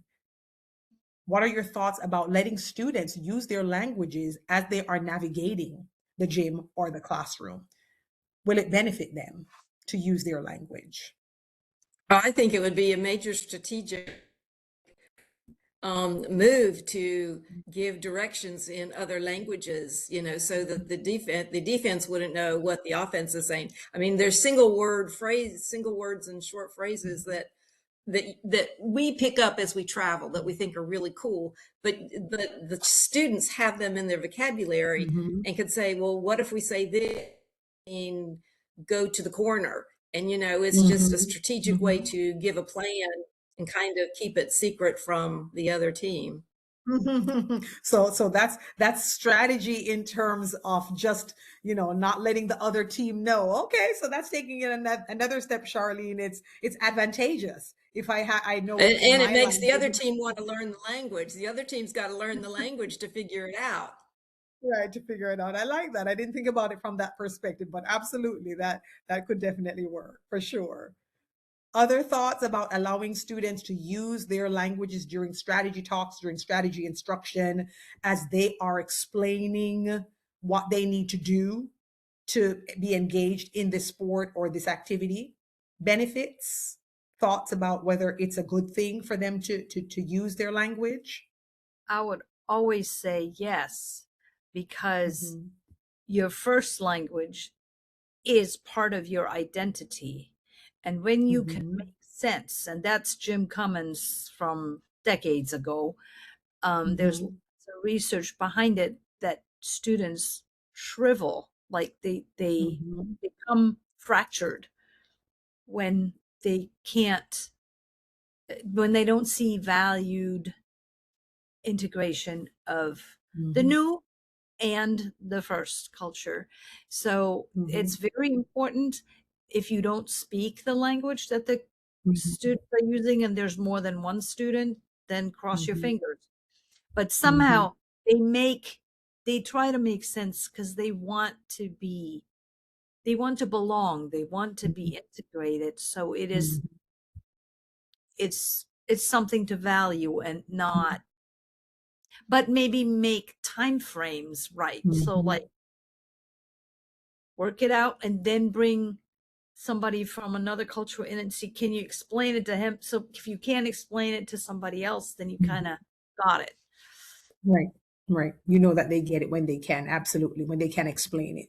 What are your thoughts about letting students use their languages as they are navigating the gym or the classroom? Will it benefit them to use their language? I think it would be a major strategic move to give directions in other languages, so that the defense wouldn't know what the offense is saying. I mean, there's single words and short phrases that we pick up as we travel that we think are really cool, but the students have them in their vocabulary and could say, well, what if we say this and go to the corner? And it's just a strategic way to give a plan and kind of keep it secret from the other team. So that's strategy in terms of just not letting the other team know. Okay, so that's taking it another step, Charlene. It's advantageous if I know, and it makes the other team want to learn the language. The other team's got to learn the language to figure it out. Right, to figure it out. I like that. I didn't think about it from that perspective, but absolutely that could definitely work for sure. Other thoughts about allowing students to use their languages during strategy talks, during strategy instruction, as they are explaining what they need to do to be engaged in this sport or this activity? Benefits, thoughts about whether it's a good thing for them to use their language? I would always say yes, because your first language is part of your identity. And when you can make sense. And that's Jim Cummins from decades ago. There's lots of research behind it that students shrivel, like they become fractured when they can't, when they don't see valued integration of the new and the first culture. So it's very important. If you don't speak the language that the students are using and there's more than one student, then cross your fingers. But somehow they try to make sense because they want to belong, they want to be integrated. So it's something to value and not, but maybe make time frames right. So like work it out and then bring somebody from another culture in and see, can you explain it to him? So if you can't explain it to somebody else, then you kind of got it. Right, right. You know that they get it when they can, absolutely, when they can explain it.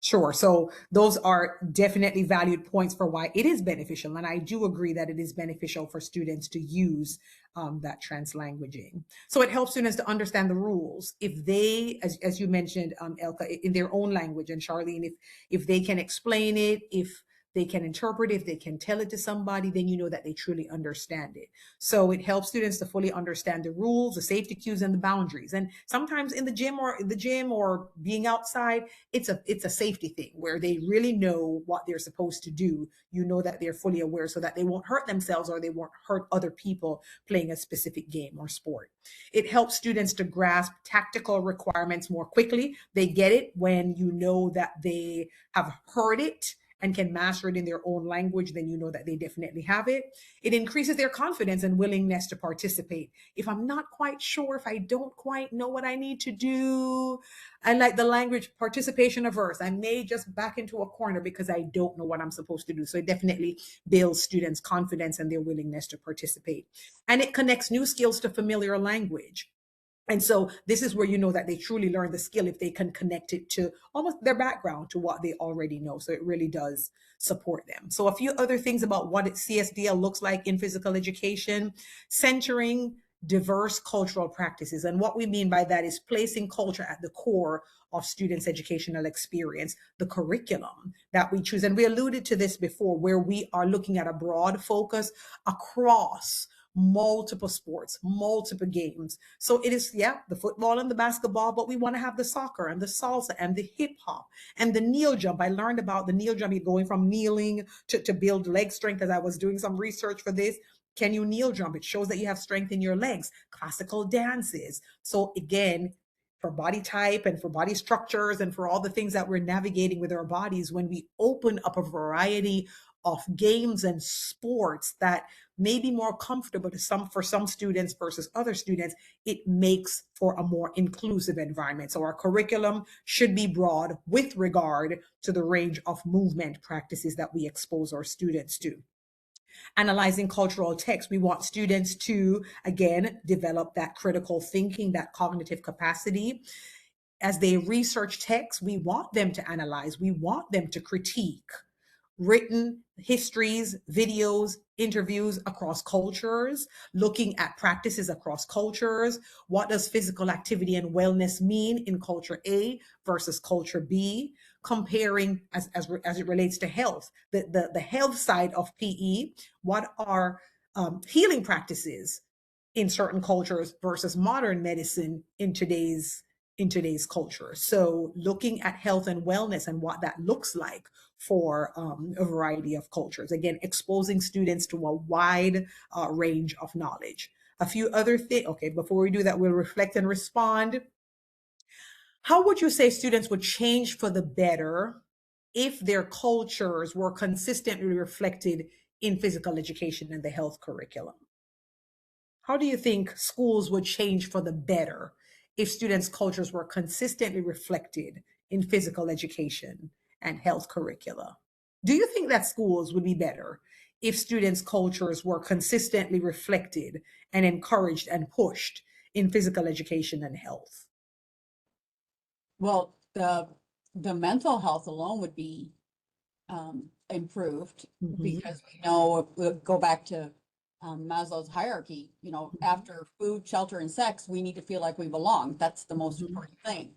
Sure. So those are definitely valued points for why it is beneficial. And I do agree that it is beneficial for students to use that translanguaging. So it helps students to understand the rules. If they, as you mentioned, Elka, in their own language, and Charlene, if they can explain it, if they can interpret it, if they can tell it to somebody, then you know that they truly understand it. So it helps students to fully understand the rules, the safety cues, and the boundaries. And sometimes in the gym or being outside, it's a safety thing where they really know what they're supposed to do. You know that they're fully aware so that they won't hurt themselves or they won't hurt other people playing a specific game or sport. It helps students to grasp tactical requirements more quickly. They get it when you know that they have heard it and can master it in their own language, then you know that they definitely have it. It increases their confidence and willingness to participate. If I'm not quite sure, if I don't quite know what I need to do, I like the language participation averse. I may just back into a corner because I don't know what I'm supposed to do. So it definitely builds students' confidence and their willingness to participate. And it connects new skills to familiar language. And so this is where you know that they truly learn the skill if they can connect it to almost their background, to what they already know. So it really does support them. So a few other things about what CSDL looks like in physical education: centering diverse cultural practices. And what we mean by that is placing culture at the core of students' educational experience, the curriculum that we choose. And we alluded to this before, where we are looking at a broad focus across multiple sports, multiple games. So it is, the football and the basketball, but we want to have the soccer and the salsa and the hip hop and the kneel jump. I learned about the kneel jump, going from kneeling to build leg strength as I was doing some research for this. Can you kneel jump? It shows that you have strength in your legs. Classical dances. So again, for body type and for body structures and for all the things that we're navigating with our bodies, when we open up a variety of games and sports that may be more comfortable for some students versus other students, it makes for a more inclusive environment. So our curriculum should be broad with regard to the range of movement practices that we expose our students to. Analyzing cultural text, we want students to, again, develop that critical thinking, that cognitive capacity. As they research text, we want them to analyze, we want them to critique written histories, videos, interviews across cultures, looking at practices across cultures. What does physical activity and wellness mean in culture A versus culture B? Comparing as it relates to health, the health side of PE. What are healing practices in certain cultures versus modern medicine in today's culture? So looking at health and wellness and what that looks like for a variety of cultures. Again, exposing students to a wide range of knowledge. A few other things. Okay, before we do that, we'll reflect and respond. How would you say students would change for the better if their cultures were consistently reflected in physical education and the health curriculum? How do you think schools would change for the better if students' cultures were consistently reflected in physical education and health curricula? Do you think that schools would be better if students' cultures were consistently reflected and encouraged and pushed in physical education and health? Well, the mental health alone would be improved Mhm. because we know if we go back to Maslow's hierarchy, you know, after food, shelter, and sex, we need to feel like we belong. That's the most important thing.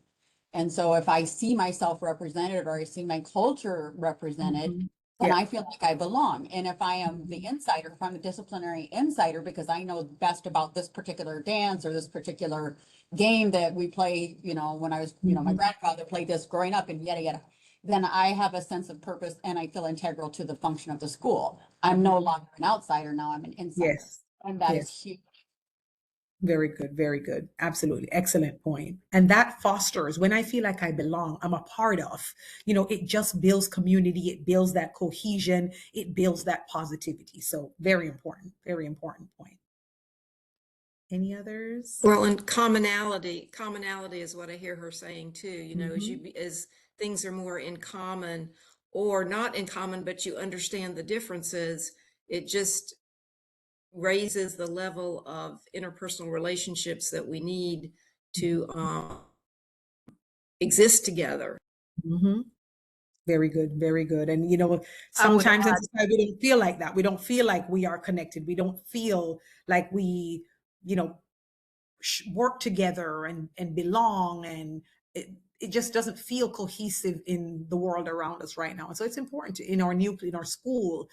And so if I see myself represented or I see my culture represented, then Yeah. I feel like I belong. And if I am the insider, if I'm a disciplinary insider because I know best about this particular dance or this particular game that we play, you know, when I was, you know, my grandfather played this growing up and yada yada, then I have a sense of purpose and I feel integral to the function of the school. I'm no longer an outsider now, I'm an insider. Yes. And that is Yes. huge. Very good. Very good. Absolutely. Excellent point. And that fosters when I feel like I belong, I'm a part of, you know, it just builds community. It builds that cohesion. It builds that positivity. So very important point. Any others? Well, and commonality is what I hear her saying too. You know, as things are more in common or not in common, but you understand the differences, it just raises the level of interpersonal relationships that we need to exist together. Mm-hmm. Very good. Very good. And, you know, I would sometimes in add, society, we don't feel like that. We don't feel like we are connected. We don't feel like we, you know, work together and belong. And it just doesn't feel cohesive in the world around us right now. And so it's important to, in our school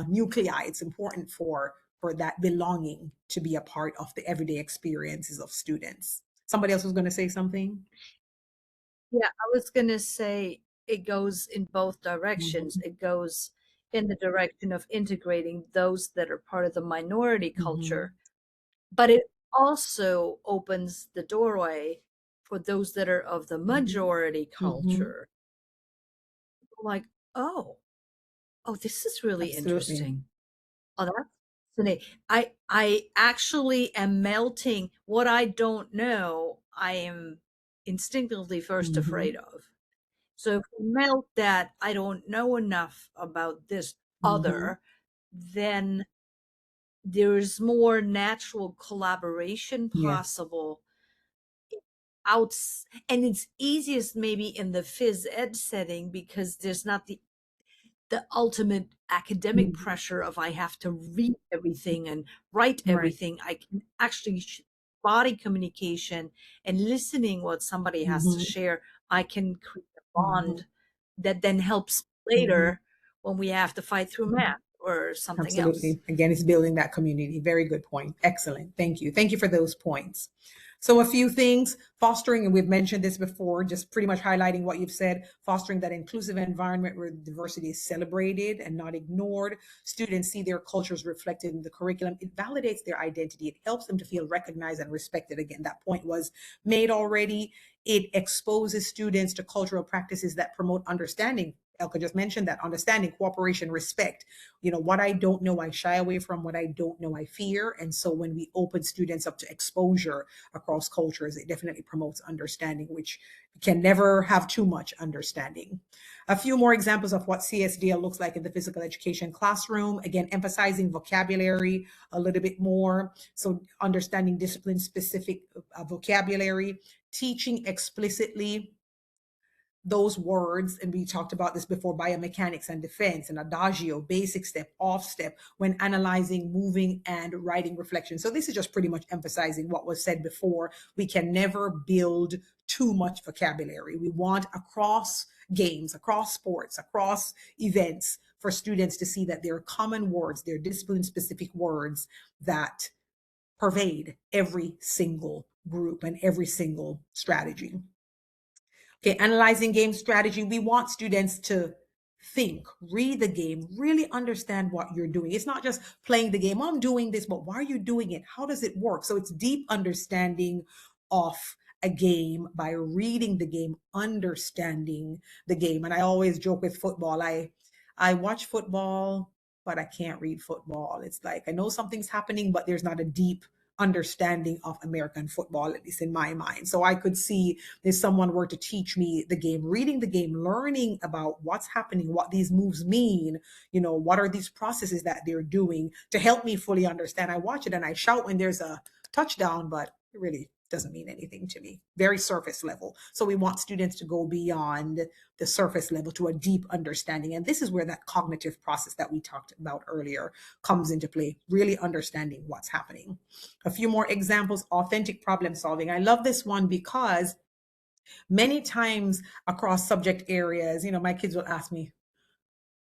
nuclei, it's important for that belonging to be a part of the everyday experiences of students. Somebody else was going to say something. yeah, I was going to say it goes in both directions. It goes in the direction of integrating those that are part of the minority culture, but it also opens the doorway for those that are of the majority culture. Like, oh, this is really Absolutely. interesting. Oh, that's fascinating. I actually am melting what I don't know. I am instinctively first afraid of. So if we melt that I don't know enough about this other, then there's more natural collaboration Yes. possible and it's easiest maybe in the phys ed setting because there's not the ultimate academic pressure of I have to read everything and write Right. everything. I can actually body communication and listening what somebody has to share. I can create a bond that then helps later when we have to fight through math or something else. Absolutely. Again, it's building that community. Very good point. Excellent. Thank you. Thank you for those points. So a few things, fostering, and we've mentioned this before, just pretty much highlighting what you've said, fostering that inclusive environment where diversity is celebrated and not ignored. Students see their cultures reflected in the curriculum. It validates their identity. It helps them to feel recognized and respected. Again, that point was made already. It exposes students to cultural practices that promote understanding. Elka just mentioned that understanding, cooperation, respect. You know, what I don't know, I shy away from. What I don't know, I fear. And so when we open students up to exposure across cultures, it definitely promotes understanding, which can never have too much understanding. A few more examples of what CSDL looks like in the physical education classroom. Again, emphasizing vocabulary a little bit more. So understanding discipline-specific vocabulary, teaching explicitly those words, and we talked about this before, biomechanics and defense and adagio, basic step, off step, when analyzing, moving, and writing reflection. So this is just pretty much emphasizing what was said before. We can never build too much vocabulary. We want across games, across sports, across events, for students to see that there are common words, there are discipline-specific words that pervade every single group and every single strategy. Okay, analyzing game strategy. We want students to think, read the game, really understand what you're doing. It's not just playing the game. I'm doing this, but why are you doing it? How does it work? So it's deep understanding of a game by reading the game, understanding the game. And I always joke with football. I watch football, but I can't read football. It's like I know something's happening, but there's not a deep understanding of American football, at least in my mind. So I could see if someone were to teach me the game, reading the game, learning about what's happening, what these moves mean, you know, what are these processes that they're doing to help me fully understand. I watch it and I shout when there's a touchdown, but really doesn't mean anything to me. Very surface level. So we want students to go beyond the surface level to a deep understanding. And this is where that cognitive process that we talked about earlier comes into play, really understanding what's happening. A few more examples: authentic problem solving. I love this one because many times across subject areas, my kids will ask me,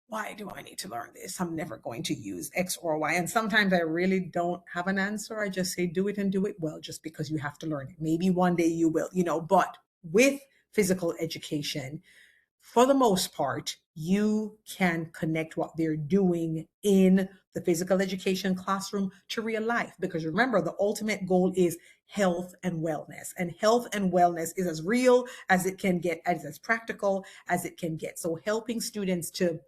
why do I need to learn this? I'm never going to use X or Y. And sometimes I really don't have an answer. I just say, do it and do it well, just because you have to learn it. Maybe one day you will, but with physical education, for the most part, you can connect what they're doing in the physical education classroom to real life. Because remember, the ultimate goal is health and wellness. And health and wellness is as real as it can get, as practical as it can get. So helping students to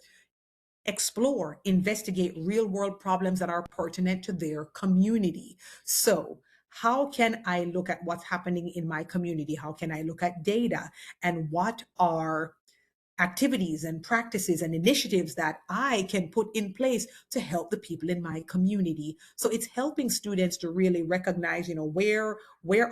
explore, investigate real world problems that are pertinent to their community. So how can I look at what's happening in my community? How can I look at data, and what are activities and practices and initiatives that I can put in place to help the people in my community? So it's helping students to really recognize, where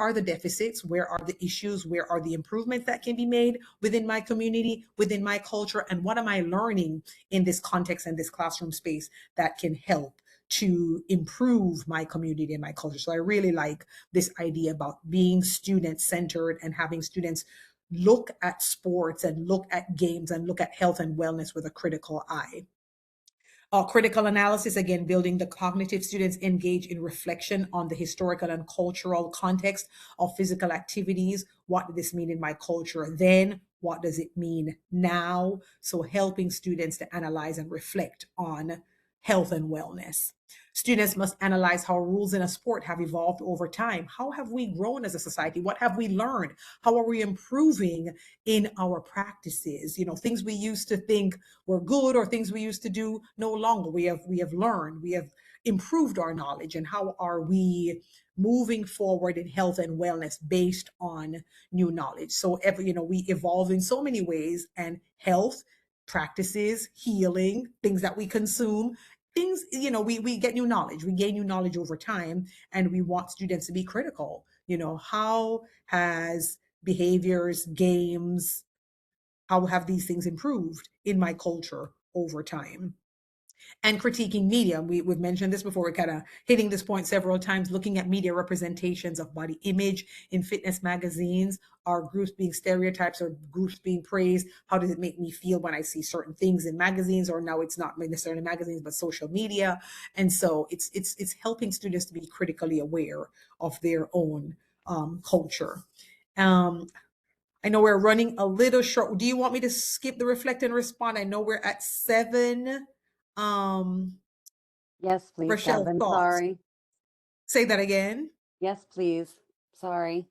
are the deficits, where are the issues, where are the improvements that can be made within my community, within my culture, and what am I learning in this context and this classroom space that can help to improve my community and my culture. So I really like this idea about being student-centered and having students look at sports and look at games and look at health and wellness with a critical eye. Critical analysis, again, building the cognitive. Students engage in reflection on the historical and cultural context of physical activities. What did this mean in my culture then? What does it mean now? So helping students to analyze and reflect on health and wellness. Students must analyze how rules in a sport have evolved over time. How have we grown as a society? What have we learned? How are we improving in our practices? Things we used to think were good or things we used to do no longer. We have learned, we have improved our knowledge, and how are we moving forward in health and wellness based on new knowledge? So we evolve in so many ways, and health practices, healing, things that we consume, things, we get new knowledge, we gain new knowledge over time, and we want students to be critical. How has behaviors, games, how have these things improved in my culture over time? And critiquing media. We've mentioned this before. We're kind of hitting this point several times, looking at media representations of body image in fitness magazines. Are groups being stereotypes or groups being praised? How does it make me feel when I see certain things in magazines, or now it's not necessarily magazines, but social media? And so it's helping students to be critically aware of their own culture. I know we're running a little short. Do you want me to skip the reflect and respond? I know we're at 7. Yes, please, Rochelle, Kevin. thoughts? Sorry. Say that again. Yes, please. Sorry.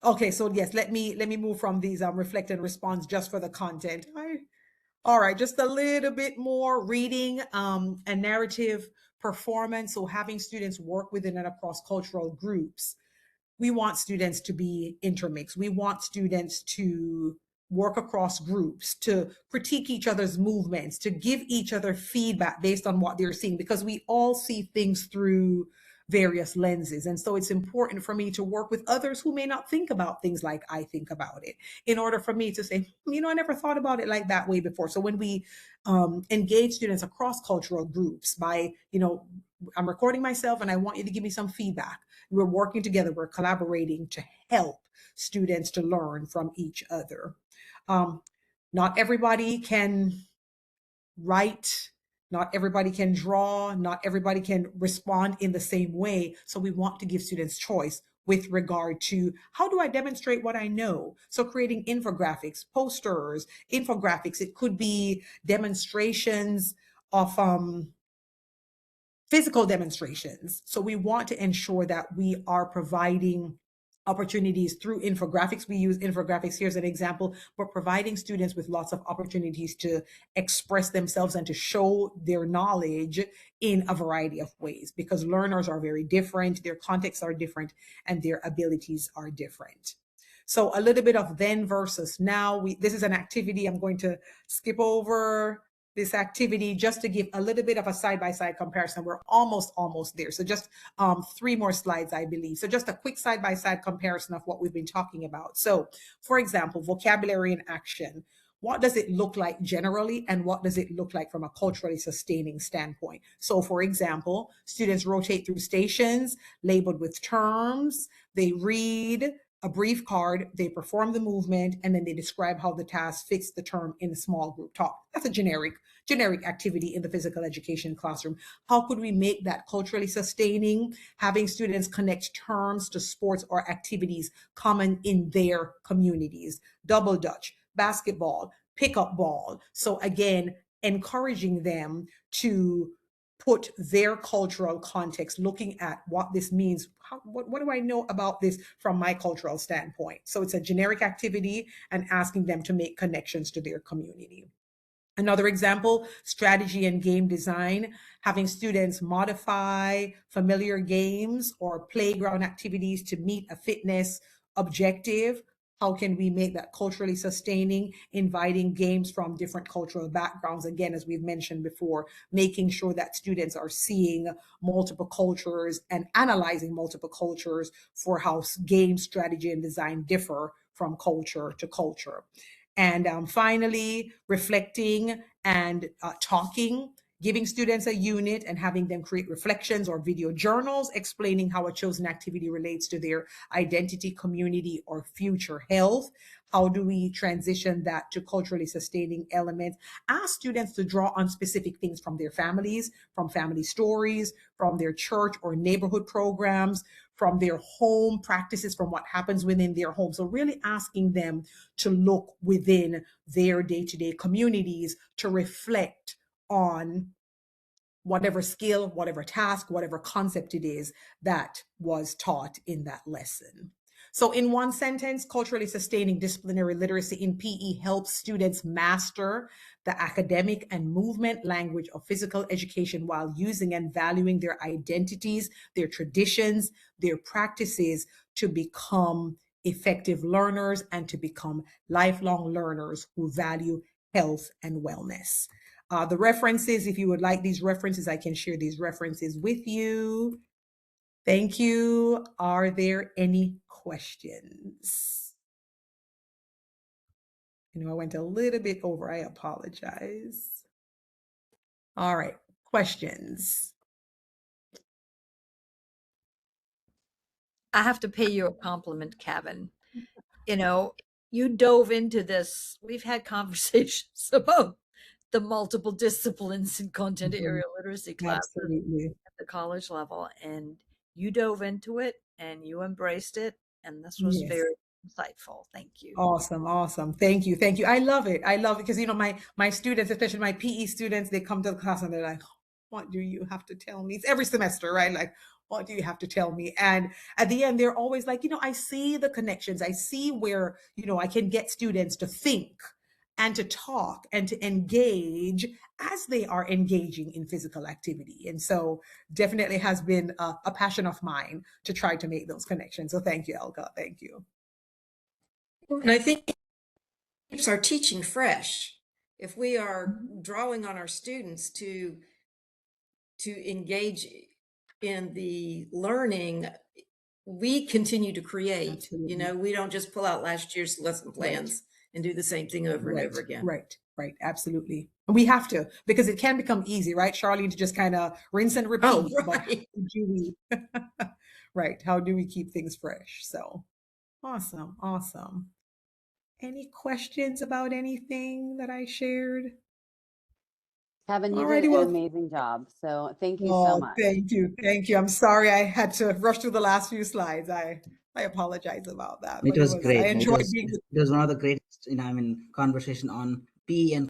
Okay. So yes, let me move from these reflect and response just for the content. All right, just a little bit more reading and narrative performance. So having students work within and across cultural groups. We want students to be intermixed. We want students to work across groups, to critique each other's movements, to give each other feedback based on what they're seeing, because we all see things through various lenses. And so it's important for me to work with others who may not think about things like I think about it, in order for me to say, I never thought about it like that way before. So when we engage students across cultural groups by, I'm recording myself and I want you to give me some feedback. We're working together, we're collaborating to help students to learn from each other. Not everybody can write, not everybody can draw, not everybody can respond in the same way. So we want to give students choice with regard to how do I demonstrate what I know? So creating infographics, posters, infographics, it could be demonstrations of physical demonstrations. So we want to ensure that we are providing opportunities through infographics. We use infographics here as an example, but providing students with lots of opportunities to express themselves and to show their knowledge in a variety of ways, because learners are very different, their contexts are different, and their abilities are different. So a little bit of then versus now. This is an activity I'm going to skip over. this activity just to give a little bit of a side-by-side comparison. We're almost there. So just 3 more slides, I believe. So just a quick side-by-side comparison of what we've been talking about. So for example, vocabulary in action. What does it look like generally, and what does it look like from a culturally sustaining standpoint? So for example, students rotate through stations labeled with terms. They read a brief card, they perform the movement, and then they describe how the task fits the term in a small group talk. That's a generic activity in the physical education classroom. How could we make that culturally sustaining? Having students connect terms to sports or activities common in their communities. Double Dutch, basketball, pickup ball. So again, encouraging them to put their cultural context, looking at what this means. What do I know about this from my cultural standpoint? So it's a generic activity and asking them to make connections to their community. Another example, strategy and game design, having students modify familiar games or playground activities to meet a fitness objective. How can we make that culturally sustaining? Inviting games from different cultural backgrounds. Again, as we've mentioned before, making sure that students are seeing multiple cultures and analyzing multiple cultures for how game strategy and design differ from culture to culture. And finally, reflecting and talking, giving students a unit and having them create reflections or video journals explaining how a chosen activity relates to their identity, community, or future health. How do we transition that to culturally sustaining elements? Ask students to draw on specific things from their families, from family stories, from their church or neighborhood programs, from their home practices, from what happens within their home. So really asking them to look within their day-to-day communities to reflect on whatever skill, whatever task, whatever concept it is that was taught in that lesson. So in one sentence, culturally sustaining disciplinary literacy in PE helps students master the academic and movement language of physical education while using and valuing their identities, their traditions, their practices to become effective learners and to become lifelong learners who value health and wellness. The references, if you would like these references, I can share these references with you. Thank you. Are there any questions? I went a little bit over. I apologize. All right. Questions? I have to pay you a compliment, Kavin. You dove into this. We've had conversations about the multiple disciplines in content area literacy classes at the college level, and you dove into it and you embraced it, and this was very insightful. Thank you. Awesome. Thank you. I love it because my students, especially my PE students, they come to the class and they're like, what do you have to tell me? It's every semester, right? Like, what do you have to tell me? And at the end, they're always like, I see the connections. I see where, I can get students to think and to talk and to engage as they are engaging in physical activity. And so definitely has been a passion of mine to try to make those connections. So thank you, Elka. Thank you. And I think it keeps our teaching fresh. If we are drawing on our students to engage in the learning, we continue to create. Absolutely. We don't just pull out last year's lesson plans and do the same thing over and over again. Right. Absolutely. We have to, because it can become easy, right, Charlene, to just kind of rinse and repeat. Oh, right. Right. How do we keep things fresh? So awesome. Any questions about anything that I shared? Kavin, you did an amazing job. So thank you so much. Thank you. I'm sorry I had to rush through the last few slides. I apologize about that. It was great. I enjoyed it was one of the greatest, conversation on PE and